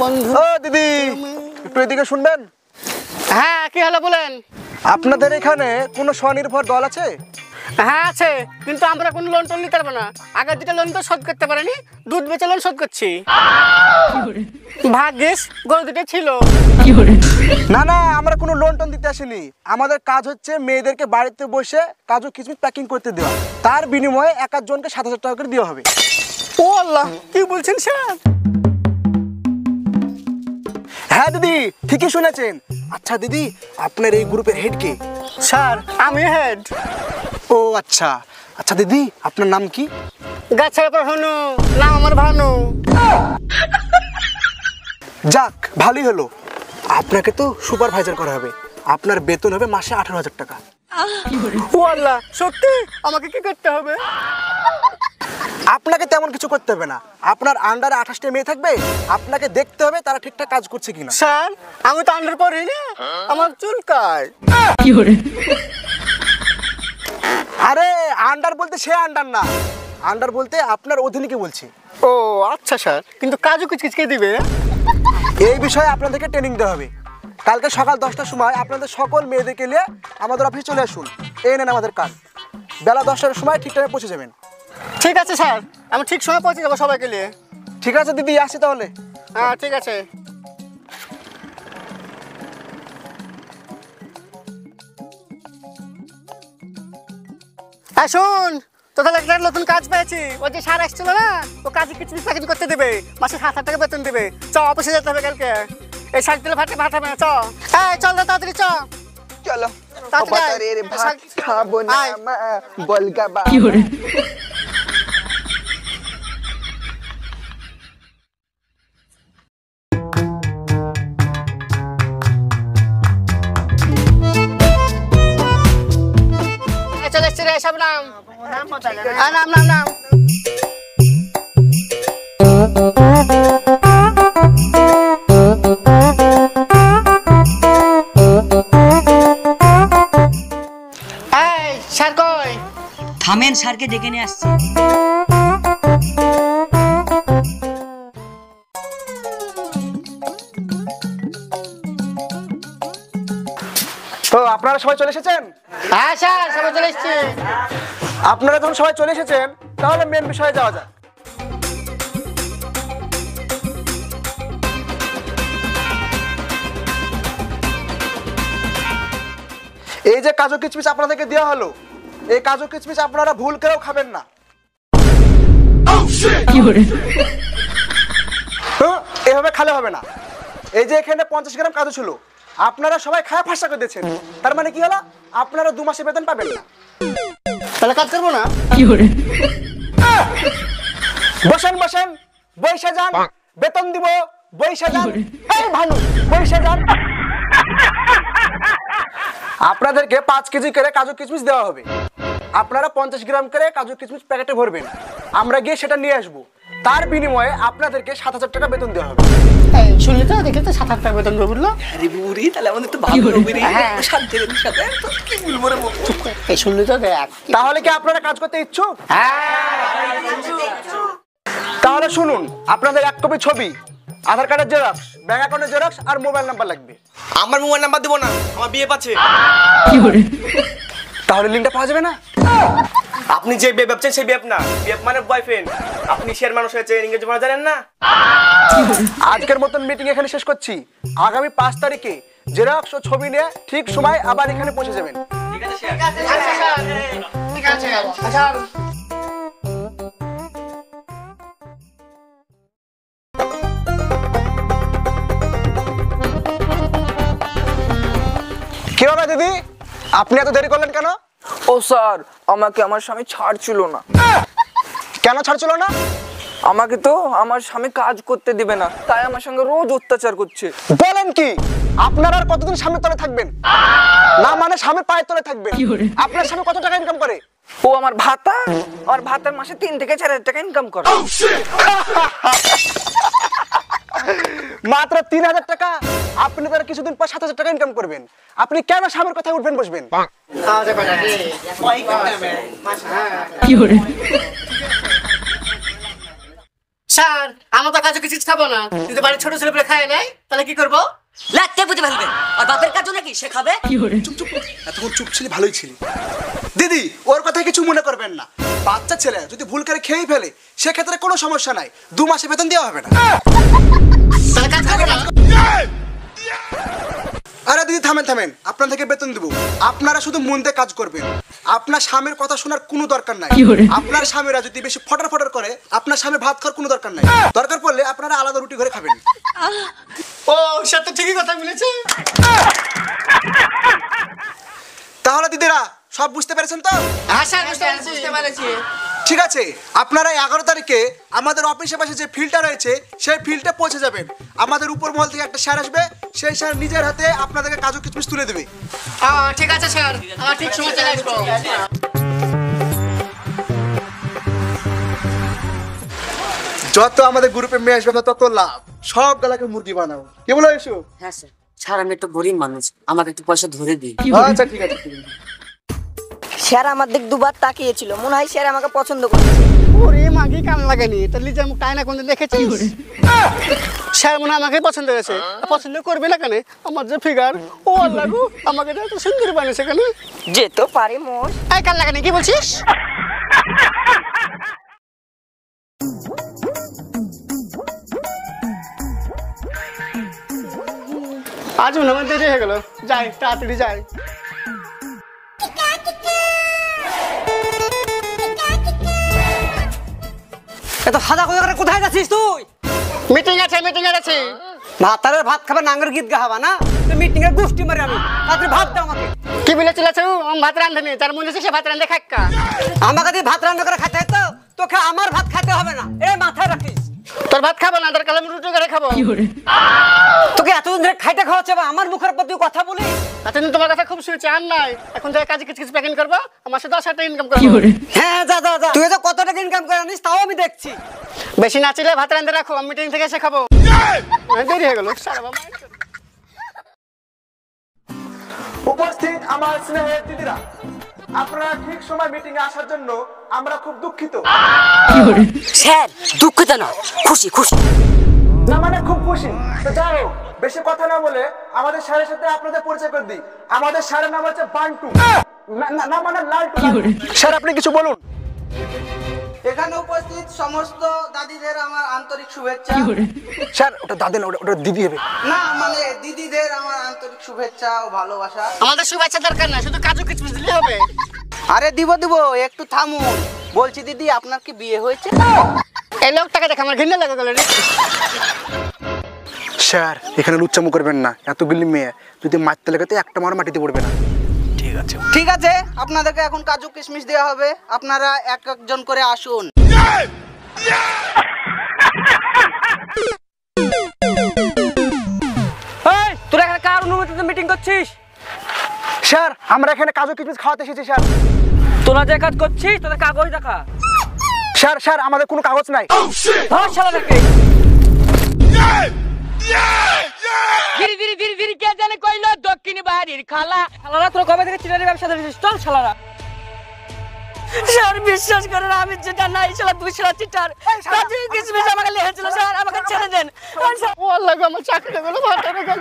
বন্ধু। ও দিদি, একটু এদিকে শুনবেন। হ্যাঁ, কি হলো বলেন। আপনাদের এখানে কোনো স্বনির্ভর দল আছে? হ্যাঁ আছে, কিন্তু আমরা কোনো লোন টোন নিতে পারবো না। আগের দুটো লোন তো শোধ করতে পারিনি, দুধ বেচে লোন শোধ করছি। ভাগ্যিস গরু দুটো ছিল। না না, আমরা কোনো লোন টোন দিতে আসিনি। আমাদের কাজ হচ্ছে মেয়েদেরকে বাড়িতে বসে কাজু কিশমিশ প্যাকিং করতে দেওয়া, তার বিনিময়ে এক একজনকে 7,000 টাকা করে দেওয়া হবে। ও আল্লাহ, কি বলছেন স্যার? হ্যাঁ দিদি, ঠিকই শুনেছেন। আচ্ছা দিদি, আপনার এই গ্রুপের হেড কে? স্যার আমি হেড। ও আচ্ছা আচ্ছা দিদি, আপনার নাম কি? গাছের পর হনু, নাম আমার ভানু। যাক, ভালোই হলো। আপনাকে তো সুপারভাইজার করা হবে, আপনার বেতন হবে মাসে 18,000 টাকা। ও আল্লাহ, সত্যি? আমাকে কি করতে হবে? আপনাকে তেমন কিছু করতে হবে না। আপনার আন্ডারে 28টা মেয়ে থাকবে, আপনাকে দেখতে হবে তারা ঠিকঠাক কাজ করছে কিনা। স্যার আমি তো আন্ডার পরি না, আমার চুলকায়। আরে আন্ডার বলতে সে আন্ডার না, আন্ডার বলতে আপনার অধীনকে বলছি। ও আচ্ছা স্যার, কিন্তু কাজও কিছকে দিবে? এই বিষয়ে আপনাদেরকে ট্রেনিং দেওয়া হবে। কালকে সকাল 10টার সময় আপনাদের সকল মেয়েদেরকে নিয়ে আমাদের অফিসে চলে আসুন। এই নেন আমাদের কাজ। বেলা 10টার সময় ঠিক টাইমে পৌঁছে যাবেন। ঠিক আছে স্যার, আমি ঠিক সময় পৌঁছে যাবো সবাইকে নিয়ে। ঠিক আছে দিদি, আসি তাহলে। হ্যাঁ ঠিক আছে। হ্যাঁ শোন, তোদের একটা নতুন কাজ পেয়েছি। ওই যে স্যার আসছিল না, ও কাজে কিছু প্যাকেট করতে দেবে, মাসে 7,000 টাকা বেতন দেবে। চ অফিসে যেতে হবে কালকে। এই শাক দিলে ভাতে ভাত হবে না। চ এই চল রে, তাড়াতাড়ি চ। চলো তাড়াতাড়ি আয়। ভাত খাবো না আয়। মা, বলগা বা এই চলে এসছি রে, সব নাম। নাম নাম নাম। এই স্যার কই? থামেন, স্যারকে ডেকে নিয়ে আসছি। তো আপনারা সবাই চলে এসেছেন? হ্যাঁ স্যার, সবাই চলে এসছি। আপনারা যখন সবাই চলে এসেছেন, তাহলে মেন বিষয়ে যাওয়া যাক। এই যে কাজু কিচমিচ আপনাদেরকে দেওয়া হলো, এই কাজু কিচমিচ আপনারা ভুল করেও খাবেন না। এভাবে খালে হবে না। এই যে এখানে 50 গ্রাম কাজু ছিল, আপনারা সবাই খায় ফাঁসা করে দিয়েছেন। তার মানে কি হলো? আপনারা 2 মাসে বেতন পাবেন না। তাহলে কাজ করবো না? বসেন বসেন, বইসা যান, বেতন দিব, বইসা যান। এই ভানু, বইসা যান। আপনাদেরকে 5 কেজি করে কাজু কিশমিশ দেওয়া হবে। আপনারা 50 গ্রাম করে কাজু কিশমিশ প্যাকেটে ভরবেন, আমরা গিয়ে সেটা নিয়ে আসবো। তার বিনিময়ে আপনাদেরকে 7,000 টাকা বেতন দেওয়া হবে। এই শুনলি তো, দেখে তো 7,000 টাকা বেতন দেবো বললো। আরে বুড়ি, তাহলে আমাদের তো ভালো হবে রে। হ্যাঁ। শান্তির সাথে তো কি বলবো রে বাবু। এই শুনলি তো, দেখ। তাহলে কি আপনারা কাজ করতে ইচ্ছুক? তাহলে শুনুন, আপনাদের 1 কপি ছবি, আধার কার্ডের জেরক্স, ব্যাংক অ্যাকাউন্টের জেরক্স আর মোবাইল নাম্বার লাগবে। আমার মোবাইল নাম্বার দেবো না, আমার বিয়ে পাচ্ছে। তাহলে লিঙ্কটা পাওয়া যাবে না? আপনি যে বিয়ে ভাবছেন সেই বিয়ে না, বিয়ে মানে বয়ফ্রেন্ড। আপনি শেয়ার মানুষ হয়েছে, ইংরেজি ভাষা জানেন না। আজকের মতন মিটিং এখানে শেষ করছি। আগামী 5 তারিখে জেরক্স ও ছবি নিয়ে ঠিক সময় আবার এখানে পৌঁছে যাবেন। ঠিক আছে স্যার। ঠিক আছে আচ্ছা। কি হবে দিদি, আপনি এত দেরি করলেন কেন? ও স্যার, আমাকে আমার স্বামী ছাড়ছিল না। কেন ছাড়ছিল না? আমাকে তো আমার স্বামী কাজ করতে দিবে না, তাই আমার সঙ্গে রোজ অত্যাচার করছে। বলেন কি? আপনারা আর কতদিন স্বামীর তলে থাকবেন? না মানে স্বামীর পায়ের তলে থাকবেন? আপনার স্বামী কত টাকা ইনকাম করে? ও আমার ভাতা, আর ভাতার মাসে 3 থেকে 4,000 টাকা ইনকাম করে। মাত্র 3,000 টাকা? আপনি তার কিছুদিন পর 7,000 টাকা ইনকাম করবেন। আপনি কেন স্বামীর কথায় উঠবেন বসবেন? স্যার আমরা তো কাজু কিছু খাবো না, যদি বাড়ির ছোট ছেলে পেলে খায় নাই তাহলে কি করবো? লাগতে বুঝে ফেলবে আর বাপের কাজও নাকি সে খাবে। চুপ চুপ, এতক্ষণ চুপ ছিলি ভালোই ছিলি। দিদি ওর কথা কিছু মনে করবেন না, বাচ্চা ছেলে যদি ভুল করে খেয়েই ফেলে সেক্ষেত্রে কোনো সমস্যা নাই, 2 মাসে বেতন দেওয়া হবে না। তাহলে কাজ করবে না? আরে দিদি থামেন থামেন, আপনার থেকে বেতন দেবো, আপনারা শুধু মন দিয়ে কাজ করবেন। আপনার স্বামীর কথা শোনার কোনো দরকার নাই। আপনার স্বামীরা যদি বেশি ফটার ফটার করে আপনার স্বামী ভাত খাওয়ার কোনো দরকার নাই, দরকার পড়লে আপনারা আলাদা রুটি করে খাবেন। ও স্যার তো ঠিকই কথা বলেছে। তাহলে দিদিরা সব বুঝতে পেরেছেন তো? হ্যাঁ স্যার বুঝতে পেরেছি। ঠিক আছে, আপনারা 11 তারিখে আমাদের অফিসের পাশে যে ফিল্ডটা রয়েছে সেই ফিল্ডে পৌঁছে যাবেন। আমাদের উপর মহল থেকে একটা স্যার আসবে, সেই স্যার নিজের হাতে আপনাদেরকে কাজু কিশমিশ তুলে দেবে। ঠিক আছে স্যার, আমার ঠিক সময় চলে আসবো। যত আমাদের গ্রুপে মেয়ে আসবে তত লাভ, সব গলাকে মুরগি বানাবো। কি বলো এসো? হ্যাঁ স্যার। স্যার আমি একটু গরিব মানুষ, আমাকে একটু পয়সা ধরে দিন। আচ্ছা ঠিক আছে, ঠিক আছে। স্যার আমার দিক দুবার তাকিয়েছিল, মনে হয় স্যার আমাকে পছন্দ করেছে। ওরে মাগি কান লাগেনি, তোর লিজার মুখটা আয়না কোনদিন দেখেছিস? স্যার মনে হয় আমাকে পছন্দ করেছে। পছন্দ করবে না কেন? আমার যে ফিগার, ও আল্লাহ গো, আমাকে তো এত সুন্দর বানিয়েছে কেন? যেতে পারে মোষ। এই কান লাগেনি, কি বলছিস? আজ মনে হয় দেরি হয়ে গেল, যাই তাড়াতাড়ি যাই। এত সাদা করে কোথায় যাচ্ছিস তুই? মিটিং আছে, মিটিং এ আছি। ভাতারের ভাত খাবে, নাঙ্গের গীত গাওয়া না? মিটিং এর গোষ্ঠী মারি আমি, তাড়াতাড়ি ভাত দাও আমাকে। কি বলেছিল আমি ভাত রান্ধে নি, তার মনে হচ্ছে সে ভাত রান্ধে খাক্কা। আমাকে দিয়ে ভাত রান্না করে খেতে তো তোকে আমার ভাত খেতে হবে না, এই মাথায় রাখিস। তোর ভাত খাবো না, তোর কালাম রুটি করে খাবো। তোকে এতদিন ধরে খাইতে খাওয়াচ্ছে বা আমার মুখের প্রতি কথা বলিস? এতদিন তোমার কথা খুব শুনেছি, আর নাই। এখন যাই কাজে কিছু কিছু প্যাকিং করবো, আমার সাথে 10,000 টাকা ইনকাম করবো। হ্যাঁ যা যা যা, তুই তো কত টাকা ইনকাম করে আনিস তাও আমি দেখছি। বেশি না চিলে ভাত রান্ধে রাখো, আমি মিটিং থেকে এসে খাবো। দেরি হয়ে গেল সারা বাবা। উপস্থিত আমার স্নেহের দিদিরা, আপনারা ঠিক সময় মিটিং এ আসার জন্য আমরা খুব দুঃখিত। স্যার দুঃখিত না, খুশি খুশি। না মানে খুব খুশি। তো যাই হোক, বেশি কথা না বলে আমাদের স্যারের সাথে আপনাদের পরিচয় করে দিই। আমাদের স্যারের নাম হচ্ছে বান্টু, না মানে লালটু। স্যার আপনি কিছু বলুন। এখানে উপস্থিত সমস্ত দাদিদের আমার আন্তরিক শুভেচ্ছা। স্যার ওটা দাদা না, ওটা দিদি হবে। না মানে দিদিদের আমার আন্তরিক শুভেচ্ছা ও ভালোবাসা। আমাদের শুভেচ্ছা দরকার না, শুধু কাজু কিছু দিলে হবে। আরে দিব একটু থামুন। বলছি দিদি আপনার কি বিয়ে হয়েছে? এই লোকটাকে দেখে আমার ঘৃণা লেগে গেল রে। স্যার এখানে লুচ্চামো করবেন না, এতগুলি মেয়ে যদি মারতে লাগে তো একটা মার মাটিতে পড়বে না। ঠিক আছে, আপনাদেরকে এখন কাজু কিশমিশ দেওয়া হবে, আপনারা এক একজন করে আসুন। এই তোরা এখানে কার অনুমতিতে মিটিং করছিস? স্যার আমরা এখানে কাজু কিশমিশ খাওয়াতে এসেছি স্যার। তোরা যে কাজ করছিস তোদের কাগজ দেখা। স্যার স্যার আমাদের কোনো কাগজ নাই। ধর শালাটাকে। ভিড় ভিড় ভিড় ভিড় কে জানে কইলো দক্ষিণী বাড়ির খালা। শালারা তোরা কবে থেকে চিটারি ব্যবসা ধরেছিস? চল শালারা। স্যার বিশ্বাস করেন আমি যেটা নাই শালা দুই শালা চিটার। কাজু কিশমিশ আমাকে লেগেছিল স্যার, আমাকে ছেড়ে দেন। ও আল্লাহ গো, আমার চাকরিটা গেল, ভাতটা গেল।